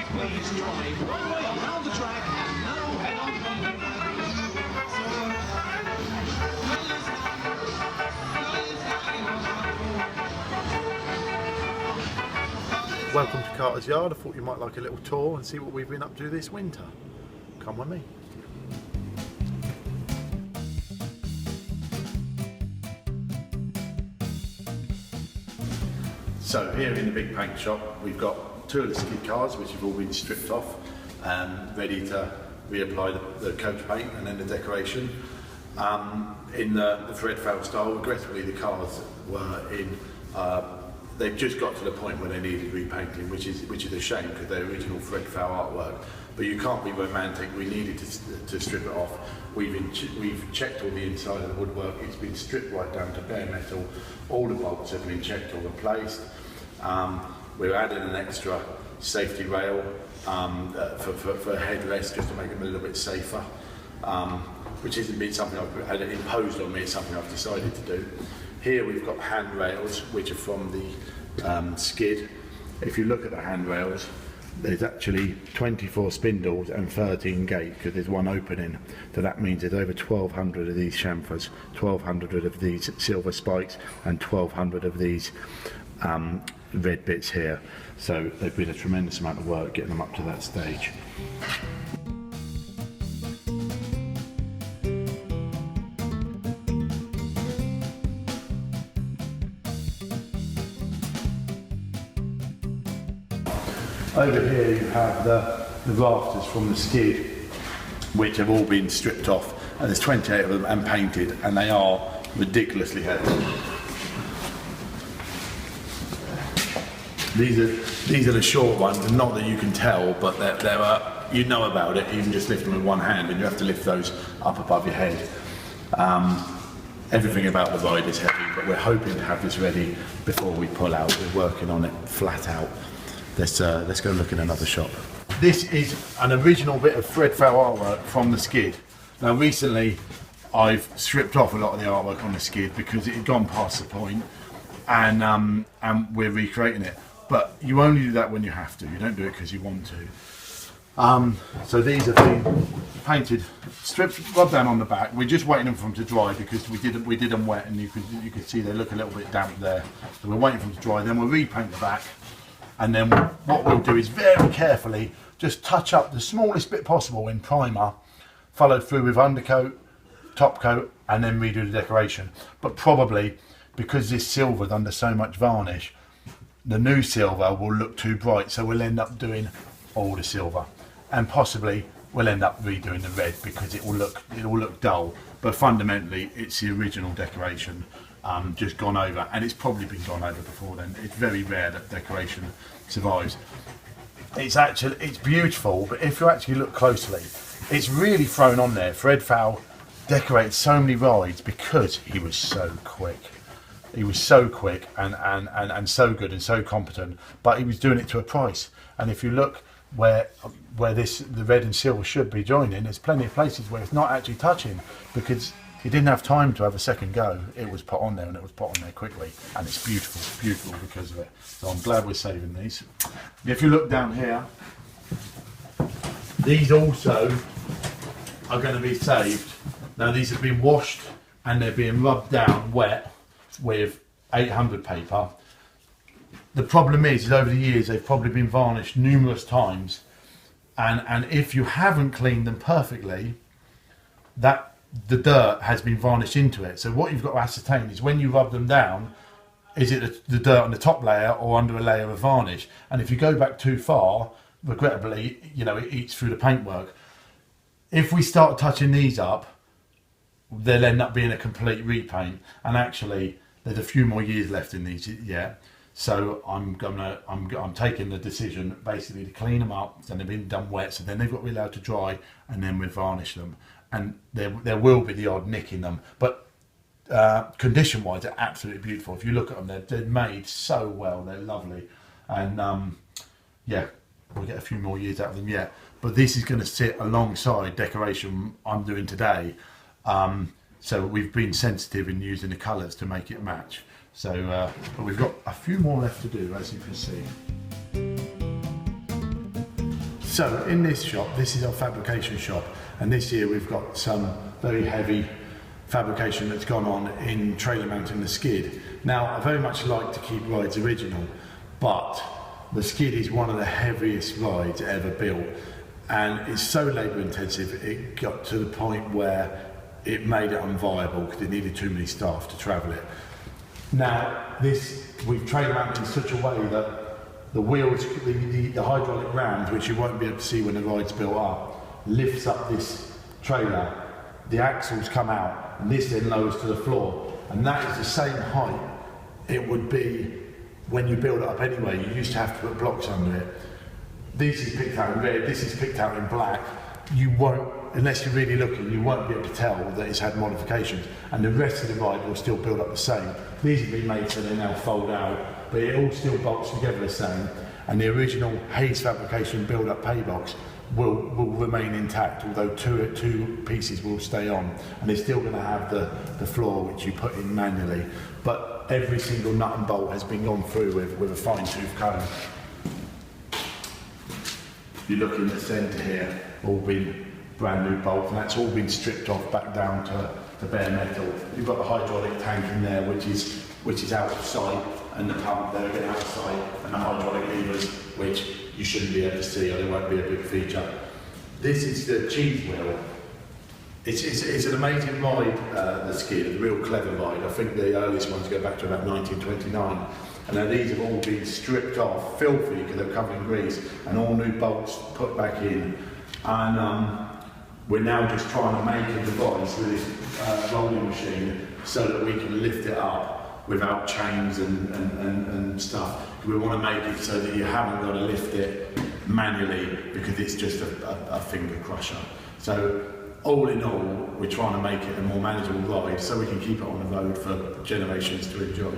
Please drive one way around the track and no head on. Welcome to Carter's Yard. I thought you might like a little tour and see what we've been up to this winter. Come with me. So here in the big paint shop we've got two of the skid cars which have all been stripped off and ready to reapply the coach paint and then the decoration. In the Threadfell style, regrettably the cars were in they've just got to the point where they needed repainting, which is a shame because they're original Threadfell artwork. But you can't be romantic. We needed to strip it off. We've checked all the inside of the woodwork. It's been stripped right down to bare metal. All the bolts have been checked or replaced. We're adding an extra safety rail for a headrest just to make them a little bit safer, which hasn't been something I've had imposed on me. It's something I've decided to do. Here we've got handrails which are from the skid. If you look at the handrails, there's actually 24 spindles and 13 gates because there's one opening. So that means there's over 1,200 of these chamfers, 1,200 of these silver spikes and 1,200 of these red bits here. So they've been a tremendous amount of work getting them up to that stage. Over here you have the rafters from the skid, which have all been stripped off, and there's 28 of them and painted, and they are ridiculously heavy. These are the short ones, and not that you can tell, but they're you know about it. You can just lift them with one hand, and you have to lift those up above your head. Everything about the ride is heavy, but we're hoping to have this ready before we pull out. We're working on it flat out. Let's go look in another shop. This is an original bit of Threadfell artwork from the skid. Now recently I've stripped off a lot of the artwork on the skid because it had gone past the point, and we're recreating it. But you only do that when you have to. You don't do it because you want to. So these have been painted, stripped, rubbed down on the back. We're just waiting for them to dry because we did them wet, and you can see they look a little bit damp there. So we're waiting for them to dry. Then we'll repaint the back. And then what we'll do is very carefully just touch up the smallest bit possible in primer, followed through with undercoat, top coat, and then redo the decoration. But probably, because this silver's under so much varnish, the new silver will look too bright, so we'll end up doing all the silver. And possibly we'll end up redoing the red because it will look dull. But fundamentally, it's the original decoration. Just gone over, and it's probably been gone over before then. It's very rare that decoration survives. It's beautiful, but if you actually look closely, it's really thrown on there. Threadfell decorated so many rides because he was so quick. He was so quick and so good and so competent, but he was doing it to a price. And if you look where the red and silver should be joining, there's plenty of places where it's not actually touching because he didn't have time to have a second go. It was put on there, and it was put on there quickly, and it's beautiful because of it. So I'm glad we're saving these. If you look down here, these also are going to be saved. Now these have been washed and they're being rubbed down wet with 800 paper. The problem is over the years they've probably been varnished numerous times, and if you haven't cleaned them perfectly, the dirt has been varnished into it. So what you've got to ascertain is when you rub them down, is it the dirt on the top layer or under a layer of varnish? And if you go back too far, regrettably, it eats through the paintwork. If we start touching these up, they'll end up being a complete repaint. And actually, there's a few more years left in these yet. So I'm taking the decision basically to clean them up, and they've been done wet, so then they've got to be allowed to dry, and then we varnish them. And there will be the odd nick in them, but condition-wise, they're absolutely beautiful. If you look at them, they're made so well. They're lovely, and yeah, we'll get a few more years out of them yet. But this is going to sit alongside decoration I'm doing today, so we've been sensitive in using the colours to make it match. So, but we've got a few more left to do, as you can see. So in this shop, this is our fabrication shop, and this year we've got some very heavy fabrication that's gone on in trailer mounting the skid. Now, I very much like to keep rides original, but the skid is one of the heaviest rides ever built, and it's so labour intensive, it got to the point where it made it unviable because it needed too many staff to travel it. Now, this we've trailer mounted in such a way that the wheels, the hydraulic rams, which you won't be able to see when the ride's built up, lifts up this trailer, the axles come out, and this then lowers to the floor. And that is the same height it would be when you build it up anyway. You used to have to put blocks under it. This is picked out in red, this is picked out in black. You won't, unless you're really looking, you won't be able to tell that it's had modifications. And the rest of the ride will still build up the same. These have been made so they now fold out, but it all still bolts together the same. And the original Hayes fabrication build-up pay box will remain intact, although two pieces will stay on. And they're still going to have the floor which you put in manually. But every single nut and bolt has been gone through with a fine-tooth comb. You look in the centre here, all been brand new bolts, and that's all been stripped off back down to bare metal. You've got the hydraulic tank in there, which is out of sight, and the pump there again out of sight, and the hydraulic levers, which you shouldn't be able to see, or they won't be a big feature. This is the cheese wheel. It's an amazing ride, the skid, a real clever ride. I think the earliest ones go back to about 1929. And now these have all been stripped off, filthy because they're covered in grease, and all new bolts put back in. And we're now just trying to make a device with this rolling machine so that we can lift it up without chains and stuff. We want to make it so that you haven't got to lift it manually because it's just a finger crusher. So all in all, we're trying to make it a more manageable ride so we can keep it on the road for generations to enjoy.